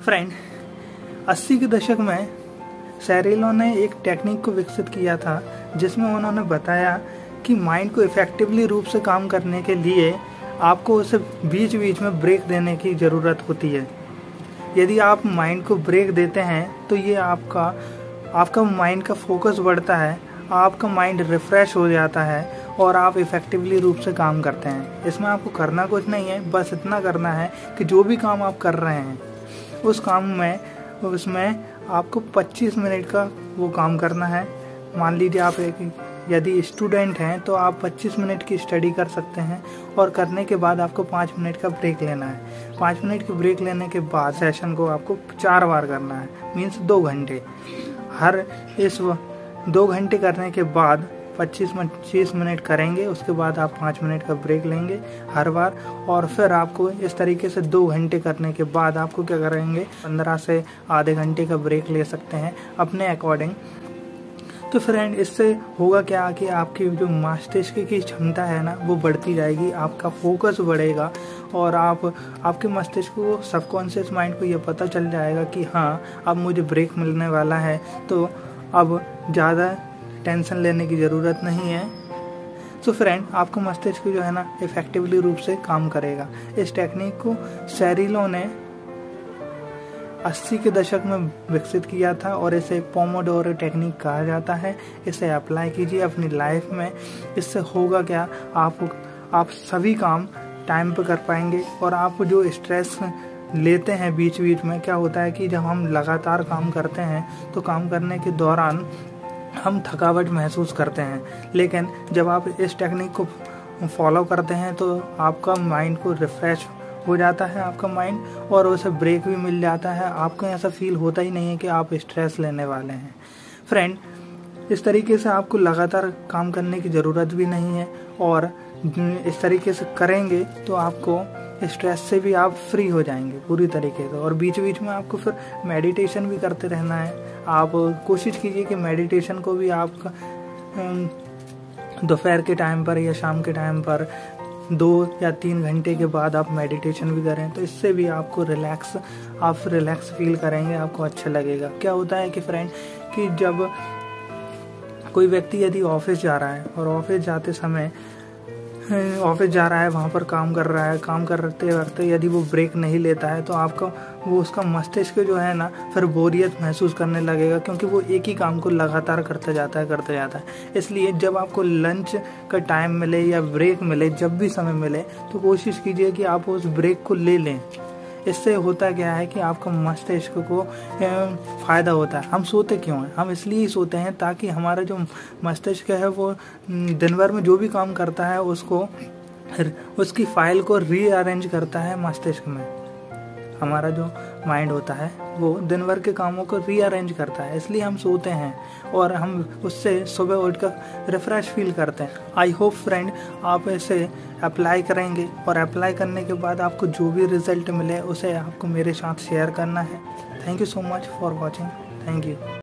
Friend, 80 के दशक में सेरेलो ने एक टेक्निक को विकसित किया था जिसमें उन्होंने बताया कि माइंड को इफेक्टिवली रूप से काम करने के लिए आपको उसे बीच बीच में ब्रेक देने की ज़रूरत होती है। यदि आप माइंड को ब्रेक देते हैं तो ये आपका माइंड का फोकस बढ़ता है, आपका माइंड रिफ्रेश हो जाता है और आप इफ़ेक्टिवली रूप से काम करते हैं। इसमें आपको करना कुछ नहीं है, बस इतना करना है कि जो भी काम आप कर रहे हैं उस काम में उसमें आपको 25 मिनट का वो काम करना है। मान लीजिए आप यदि स्टूडेंट हैं तो आप 25 मिनट की स्टडी कर सकते हैं और करने के बाद आपको 5 मिनट का ब्रेक लेना है। 5 मिनट की ब्रेक लेने के बाद सेशन को आपको 4 बार करना है, मीन्स 2 घंटे। हर इस 2 घंटे करने के बाद 25 मिनट करेंगे, उसके बाद आप 5 मिनट का ब्रेक लेंगे हर बार। और फिर आपको इस तरीके से 2 घंटे करने के बाद आपको क्या करेंगे, 15 से आधे घंटे का ब्रेक ले सकते हैं अपने अकॉर्डिंग। तो फ्रेंड, इससे होगा क्या कि आपकी जो मस्तिष्क की क्षमता है ना वो बढ़ती जाएगी, आपका फोकस बढ़ेगा और आपके मस्तिष्क को, सबकॉन्शियस माइंड को ये पता चल जाएगा कि हाँ अब मुझे ब्रेक मिलने वाला है, तो अब ज़्यादा टेंशन लेने की ज़रूरत नहीं है। तो फ्रेंड, आपका मस्तिष्क जो है ना इफेक्टिवली रूप से काम करेगा। इस टेक्निक को सेरेलो ने 80 के दशक में विकसित किया था और इसे पोमोडोरो टेक्निक कहा जाता है। इसे अप्लाई कीजिए अपनी लाइफ में। इससे होगा क्या, आप सभी काम टाइम पे कर पाएंगे। और आप जो स्ट्रेस लेते हैं बीच बीच में, क्या होता है कि जब हम लगातार काम करते हैं तो काम करने के दौरान हम थकावट महसूस करते हैं, लेकिन जब आप इस टेक्निक को फॉलो करते हैं तो आपका माइंड को रिफ्रेश हो जाता है आपका माइंड, और उसे ब्रेक भी मिल जाता है। आपको ऐसा फील होता ही नहीं है कि आप स्ट्रेस लेने वाले हैं। फ्रेंड, इस तरीके से आपको लगातार काम करने की ज़रूरत भी नहीं है और इस तरीके से करेंगे तो आपको स्ट्रेस से भी आप फ्री हो जाएंगे पूरी तरीके से। और बीच बीच में आपको फिर मेडिटेशन भी करते रहना है। आप कोशिश कीजिए कि मेडिटेशन को भी आपका दोपहर के टाइम पर या शाम के टाइम पर 2 या 3 घंटे के बाद आप मेडिटेशन भी करें, तो इससे भी आपको रिलैक्स फील करेंगे, आपको अच्छा लगेगा। क्या होता है कि फ्रेंड, कि जब कोई व्यक्ति यदि ऑफिस जा रहा है और ऑफिस जाते समय वहाँ पर काम कर रहा है, काम करते वक्त यदि वो ब्रेक नहीं लेता है तो उसका मस्तिष्क जो है ना फिर बोरियत महसूस करने लगेगा, क्योंकि वो एक ही काम को लगातार करता जाता है। इसलिए जब आपको लंच का टाइम मिले या ब्रेक मिले, जब भी समय मिले, तो कोशिश कीजिए कि आप उस ब्रेक को ले लें। इससे होता क्या है कि आपका मस्तिष्क को फ़ायदा होता है। हम सोते क्यों हैं? हम इसलिए ही सोते हैं ताकि हमारा जो मस्तिष्क है वो दिन भर में जो भी काम करता है उसकी फाइल को रीअरेंज करता है मस्तिष्क में। हमारा जो माइंड होता है वो दिन भर के कामों को रीअरेंज करता है, इसलिए हम सोते हैं और हम उससे सुबह उठकर रिफ्रेश फील करते हैं। आई होप फ्रेंड आप इसे अप्लाई करेंगे और अप्लाई करने के बाद आपको जो भी रिजल्ट मिले उसे आपको मेरे साथ शेयर करना है। Thank you so much for watching. Thank you.